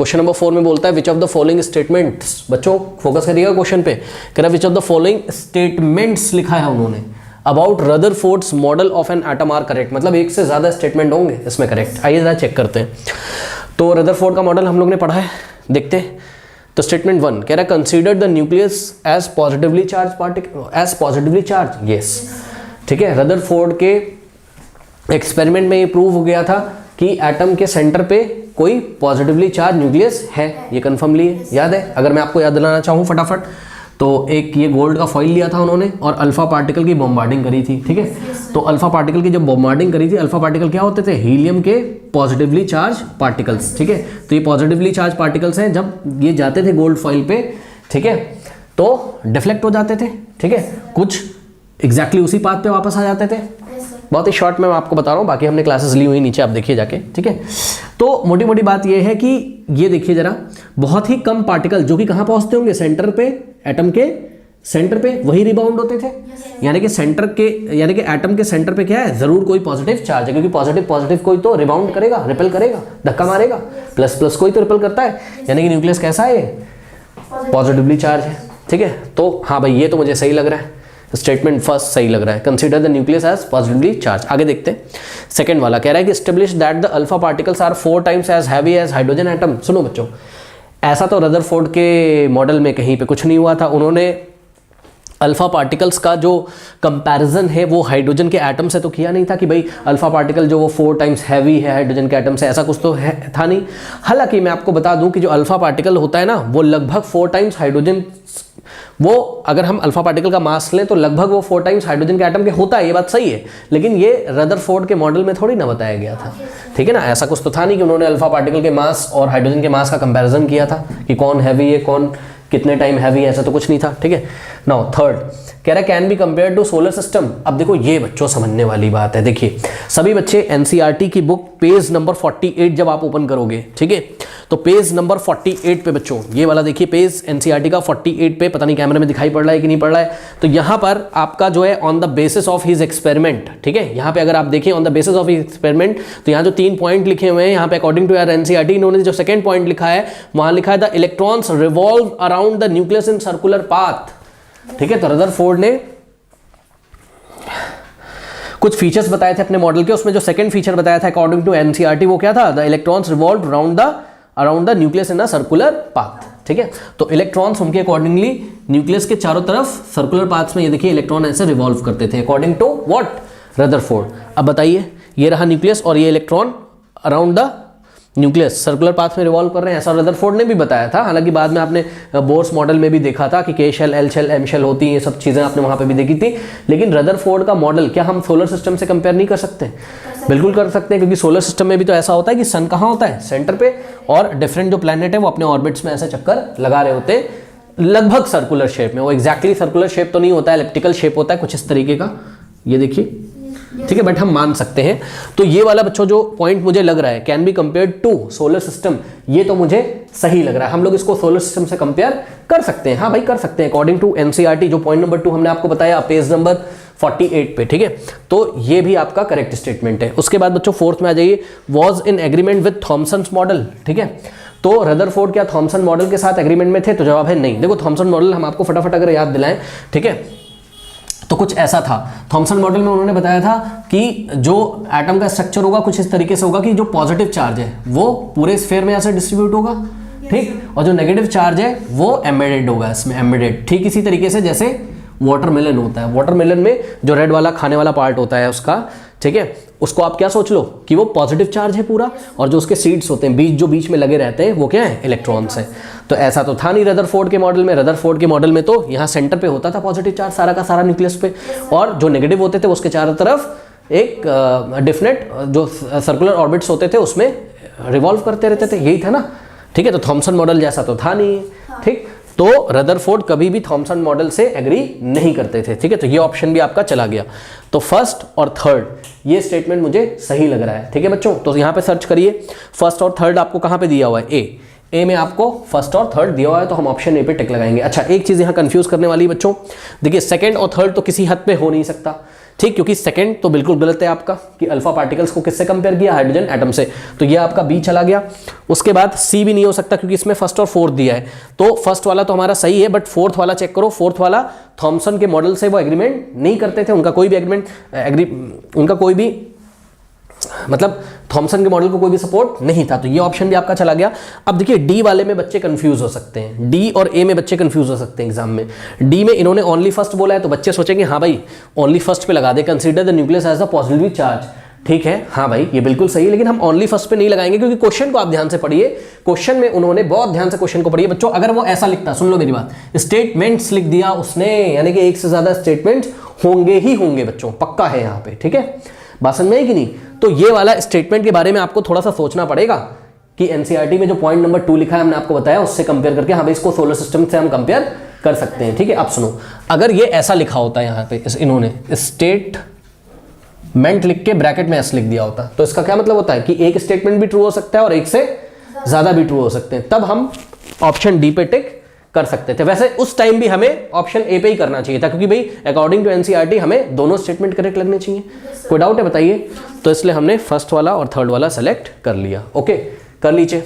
Question number 4 में बोलता है which of the following statements, बच्चों फोकस करिएगा क्वेश्चन पे, कह रहा है which of the following statements लिखा है उन्होंने about Rutherford's model of an atom are correct, मतलब एक से ज्यादा स्टेटमेंट होंगे इसमें करेक्ट। आइए जरा चेक करते हैं। तो रदरफोर्ड का मॉडल हम लोग ने पढ़ा है, देखते हैं। तो स्टेटमेंट 1 कह रहा है consider the nucleus as positively charge particle, as positively charge, yes ठीक है। रदरफोर्ड के एक्सपेरिमेंट में ये प्रूव हो गया था कि एटम के सेंटर पे कोई पॉजिटिवली चार्ज न्यूक्लियस है, ये कंफर्म लिए, याद है? अगर मैं आपको याद दिलाना चाहूँ फटाफट, तो एक ये गोल्ड का फॉइल लिया था उन्होंने और अल्फा पार्टिकल की बॉम्बार्डिंग करी थी, ठीक है। तो अल्फा पार्टिकल की जब बॉम्बार्डिंग करी थी, अल्फा पार्टिकल क्या होते थे? हीलियम के पॉजिटिवली चार्ज पार्टिकल्स, ठीक है। तो ये पॉजिटिवली चार्ज पार्टिकल्स हैं, जब ये जाते थे गोल्ड फॉइल पे, ठीक है, तो डिफ्लेक्ट हो जाते थे, ठीक है, कुछ एग्जैक्टली उसी पाथ पे वापस आ जाते थे। बहुत ही शॉर्ट में मैं आपको बता रहा हूँ, बाकी हमने क्लासेस ली हुई नीचे आप देखिए जाके, ठीक है। तो मोटी मोटी बात ये है कि ये देखिए जरा, बहुत ही कम पार्टिकल जो कि कहाँ पहुंचते होंगे? सेंटर पे, एटम के सेंटर पे, वही रिबाउंड होते थे। यानी कि सेंटर के, यानी कि एटम के सेंटर पे क्या है? जरूर कोई पॉजिटिव चार्ज है, क्योंकि पॉजिटिव पॉजिटिव कोई तो रिबाउंड करेगा, रिपेल करेगा, धक्का मारेगा, प्लस प्लस कोई तो रिपेल करता है, यानी कि न्यूक्लियस कैसा है? पॉजिटिवली चार्ज है, ठीक है। तो हाँ भाई, ये तो मुझे सही लग रहा है, स्टेटमेंट फर्स्ट सही लग रहा है, consider the nucleus as positively charge. आगे देखते हैं सेकंड वाला, कह रहा है कि establish that the alpha particles are 4 times as heavy as hydrogen atom. सुनो बच्चों, ऐसा तो रदरफोर्ड के मॉडल में कहीं पे कुछ नहीं हुआ था। उन्होंने अल्फा पार्टिकल्स का जो कंपैरिजन है वो हाइड्रोजन के एटम से तो किया नहीं था कि भाई अल्फा पार्टिकल जो वो 4 टाइम्स हैवी है हाइड्रोजन के एटम से, ऐसा कुछ तो है था नहीं। हालांकि मैं आपको बता दूं कि जो अल्फा पार्टिकल होता है ना, वो लगभग 4 टाइम्स हाइड्रोजन, वो अगर हम अल्फा पार्टिकल का मास लें तो लगभग वो 4 टाइम्स हाइड्रोजन के एटम के होता है, ये बात सही है। लेकिन ये रदरफोर्ड के मॉडल में थोड़ी ना बताया गया था, ठीक है ना। ऐसा कुछ तो था नहीं कि उन्होंने अल्फा पार्टिकल के मास और हाइड्रोजन के मास का कंपैरिजन किया था कि कौन हैवी है, कौन कितने टाइम हैवी, ऐसा तो कुछ नहीं था, ठीक है। नाउ थर्ड कह रहा है can be compare to solar system. अब देखो ये बच्चों समझने वाली बात है। देखिए सभी बच्चे एनसीईआरटी की बुक पेज नंबर 48 जब आप ओपन करोगे, ठीक है, तो पेज नंबर 48 पे बच्चों, ये वाला देखिए पेज एनसीईआरटी का 48 पे, पता नहीं कैमरे में दिखाई पड़ रहा है कि नहीं पड़ रहा है, तो यहाँ पर आपका जो है on the basis of his experiment, ठीक है, यहाँ पे अगर आप देखें on the basis of his experiment, तो यहाँ जो 3 पॉइंट लिखे हुए हैं यहाँ पे अकॉर्डिंग टू यार एनसीईआरटी, इन्होंने जो सेकंड पॉइंट लिखा है वहां लिखा है the electrons revolve around the nucleus in circular path, ठीक है। तो रदरफोर्ड ने कुछ फीचर्स बताए थे अपने मॉडल के, उसमें जो सेकंड फीचर बताया था अकॉर्डिंग टू एनसीईआरटी वो क्या था? The electrons revolve around the nucleus in a circular path, ठीक है। तो इलेक्ट्रॉन्स उनके अकॉर्डिंगली न्यूक्लियस के चारों तरफ सर्कुलर पाथ्स में, ये देखिए इलेक्ट्रॉन ऐसे रिवॉल्व करते थे अकॉर्डिंग टू व्हाट? रदरफोर्ड। अब बताइए, ये रहा न्यूक्लियस और ये electron around the nucleus circular path में रिवॉल्व कर रहे हैं, ऐसा रदरफोर्ड ने भी बताया था। हालांकि बाद में आपने बोर्स मॉडल में भी देखा था कि K shell, L shell, M shell होती है, ये सब चीजें आपने वहां पे भी देखी थी। लेकिन रदरफोर्ड का मॉडल क्या हम सोलर सिस्टम से कंपेयर नहीं कर सकते? बिल्कुल कर सकते हैं, क्योंकि सोलर सिस्टम में भी तो ऐसा होता है कि सन कहाँ होता है? सेंटर पे, और डिफरेंट जो प्लैनेट है वो अपने ऑर्बिट्स में ऐसे चक्कर लगा रहे होते हैं लगभग सर्कुलर शेप में। वो एग्जैक्टली सर्कुलर शेप तो नहीं होता है, एलिप्टिकल शेप होता है कुछ इस तरीके का, ये देखिए, ठीक है, बट हम मान सकते हैं। तो ये वाला बच्चों जो पॉइंट मुझे लग रहा है can be compared to solar system, ये तो मुझे सही लग रहा है। हम लोग इसको सोलर सिस्टम से कंपेयर कर सकते हैं, हाँ भाई कर सकते हैं अकॉर्डिंग टू एनसीईआरटी, जो पॉइंट नंबर 2 हमने आपको बताया पेज नंबर 48 पे, ठीक है। तो ये भी आपका करेक्ट स्टेटमेंट है। उसके बाद बच्चों फोर्थ में आ जाइए, was in agreement with Thompson model, ठीक है। तो रदरफोर्ड क्या थॉमसन मॉडल के साथ एग्रीमेंट में थे? तो जवाब है नहीं। देखो थॉमसन मॉडल हम आपको फटाफट अगर याद दिलाएं, ठीक है, तो कुछ ऐसा था थॉमसन मॉडल में, उन्होंने बताया था कि जो एटम का स्ट्रक्चर होगा कुछ इस तरीके से होगा कि जो पॉजिटिव चार्ज है वो पूरे स्फीयर में ऐसे डिस्ट्रीब्यूट होगा, ठीक, और जो नेगेटिव चार्ज है वो एम्बेडेड होगा इसमें, एम्बेडेड, ठीक इसी तरीके से जैसे वाटरमेलन होता है। वाटरमेलन में जो रेड वाला खाने वाला पार्ट होता है उसका, ठीक है, उसको आप क्या सोच लो कि वो पॉजिटिव चार्ज है पूरा, और जो उसके सीड्स होते हैं, बीज जो बीच में लगे रहते हैं, वो क्या है? इलेक्ट्रॉन्स है। तो ऐसा तो था नहीं रदरफोर्ड के मॉडल में। रदरफोर्ड के मॉडल में तो यहाँ सेंटर पे होता था पॉजिटिव चार्ज सारा का सारा न्यूक्लियस पे, और जो नेगेटिव होते थे उसके चारों तरफ एक डिफरेंट जो सर्कुलर ऑर्बिट्स होते थे उसमें रिवॉल्व करते रहते थे, यही था ना, ठीक है। तो थॉमसन मॉडल जैसा तो था नहीं, ठीक। तो रदरफोर्ड कभी भी थॉमसन मॉडल से एग्री नहीं करते थे, ठीक है। तो ये ऑप्शन भी आपका चला गया। तो फर्स्ट और थर्ड ये स्टेटमेंट मुझे सही लग रहा है, ठीक है बच्चों। तो यहाँ पे सर्च करिए, फर्स्ट और थर्ड आपको कहाँ पे दिया हुआ है? ए में आपको फर्स्ट और थर्ड दिया हुआ है, तो हम ऑप्शन ए पे टिक लगाएंगे। अच्छा, एक चीज यहाँ कंफ्यूज करने वाली बच्चों, देखिए सेकंड और थर्ड तो किसी हद पे हो नहीं सकता, ठीक, क्योंकि सेकंड तो बिल्कुल गलत है आपका कि अल्फा पार्टिकल्स को किससे कंपेयर किया, हाइड्रोजन एटम से, तो ये आपका बी चला गया। उसके बाद सी भी नहीं हो सकता क्योंकि इसमें फर्स्ट और फोर्थ दिया है, तो फर्स्ट वाला तो हमारा सही है, बट फोर्थ वाला चेक करो, फोर्थ वाला थॉमसन के मॉडल से वो एग्रीमेंट नहीं करते थे, उनका कोई भी मतलब थॉमसन के मॉडल को कोई भी सपोर्ट नहीं था, तो ये ऑप्शन भी आपका चला गया। अब देखिए डी वाले में बच्चे कंफ्यूज हो सकते हैं, डी और ए में बच्चे कंफ्यूज हो सकते हैं एग्जाम में। डी में इन्होंने ओनली फर्स्ट बोला है तो बच्चे सोचेंगे हाँ भाई ओनली फर्स्ट पे लगा दे, consider the nucleus as a positive charge, ठीक है, हाँ भाई ये बिल्कुल सही है, लेकिन हम ओनली फर्स्ट पे नहीं लगाएंगे क्योंकि क्वेश्चन को आप ध्यान से पढ़िए, क्वेश्चन में उन्होंने बहुत ध्यान से क्वेश्चन को पढ़िए बच्चों। अगर वो ऐसा लिखता, सुन लो मेरी बात, स्टेटमेंट्स लिख दिया उसने, यानी कि एक से ज्यादा स्टेटमेंट्स होंगे ही होंगे बच्चों, पक्का है यहाँ पे, ठीक है, बात समझ में आई कि नहीं। तो ये वाला स्टेटमेंट के बारे में आपको थोड़ा सा सोचना पड़ेगा कि एनसीईआरटी में जो पॉइंट नंबर 2 लिखा है हमने आपको बताया उससे कंपेयर करके, हाँ भाई इसको सोलर सिस्टम से हम कंपेयर कर सकते हैं, ठीक है। अब सुनो, अगर ये ऐसा लिखा होता है यहाँ पे इन्होंने स्टेटमेंट लिख के ब्रैकेट में एस लिख दिया होता, तो इसका क्या मतलब होता है कि एक स्टेटमेंट भी ट्रू हो सकता है और एक से ज्यादा भी ट्रू हो सकते हैं, तब हम ऑप्शन डी पे टिक कर सकते थे। वैसे उस टाइम भी हमें ऑप्शन ए पे ही करना चाहिए था क्योंकि भाई अकॉर्डिंग टू एनसीईआरटी हमें दोनों स्टेटमेंट करेक्ट लगने चाहिए। कोई डाउट है बताइए? तो इसलिए हमने फर्स्ट वाला और थर्ड वाला सेलेक्ट कर लिया। ओके, कर लीजिए।